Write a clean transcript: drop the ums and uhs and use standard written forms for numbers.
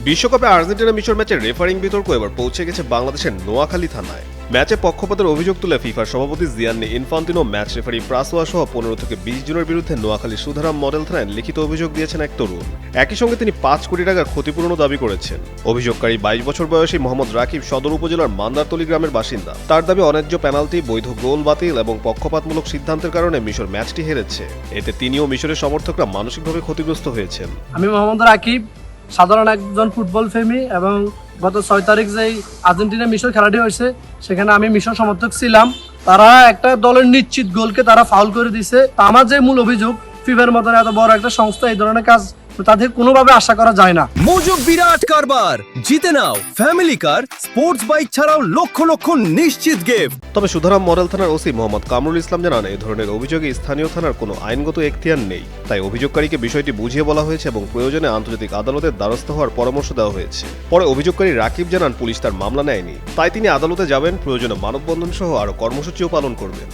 বিশ্বকাপে আর্জেন্টিনা মিশর ম্যাচের রেফারিং বিতর্ক এবার পৌঁছে গেছে বাংলাদেশের নোয়াখালী থানায়। ম্যাচে পক্ষপাতের অভিযোগ তুলে ফিফার সভাপতি জিয়ান্নি ইনফান্তিনো ম্যাচ রেফারি প্রাসোয়া সহ 15 থেকে 20 জনের বিরুদ্ধে নোয়াখালীর সুধারাম মডেল থানায় লিখিত অভিযোগ দিয়েছেন এক তরুণ। একই সঙ্গে তিনি 5 কোটি টাকার ক্ষতিপূরণও দাবি করেছেন। অভিযোগকারী 22 বছর বয়সী মোহাম্মদ রাকিব সদর উপজেলার মান্দারতলী গ্রামের বাসিন্দা। তার দাবি অন্যায্য পেনাল্টি, বৈধ গোল বাতিল এবং পক্ষপাতমূলক সিদ্ধান্তের কারণে মিশর ম্যাচটি হেরেছে। এতে তিনিও মিশরের সমর্থকরা মানসিকভাবে ক্ষতিগ্রস্ত হয়েছেন। আমি মোহাম্মদ রাকিব, সাধারণ একজন ফুটবল প্রেমী এবং গত 6 তারিখ যেই আর্জেন্টিনা মিশর খেলাটি হয়েছে সেখানে আমি মিশর সমর্থক ছিলাম। তারা একটা দলের নিশ্চিত গোলকে তারা ফাউল করে দিছে। আমার যে মূল অভিযোগ, ফিফার মতন এত বড় একটা সংস্থা এই ধরনের কাজ তাদের কোনোভাবে আশা করা যায় না। মজুক বিরাট কারবার, জিতে নাও ফ্যামিলি কার, স্পোর্টস বাইক ছাড়াও লক্ষ লক্ষ নিশ্চিত গিফট। তবে সুধারাম মডেল থানার ওসি মোহাম্মদ কামরুল ইসলাম জানান, এই ধরনের অভিযোগে স্থানীয় থানার কোনো আইনগত এখতিয়ার নেই। তাই অভিযোগকারীকে বিষয়টি বুঝিয়ে বলা হয়েছে এবং প্রয়োজনে আন্তর্জাতিক আদালতের দ্বারস্থ হওয়ার পরামর্শ দেওয়া হয়েছে। পরে অভিযোগকারী রাকিব জানান, পুলিশ তার মামলা নেয়নি, তাই তিনি আদালতে যাবেন, প্রয়োজনে মানববন্ধন সহ আরও কর্মসূচিও পালন করবেন।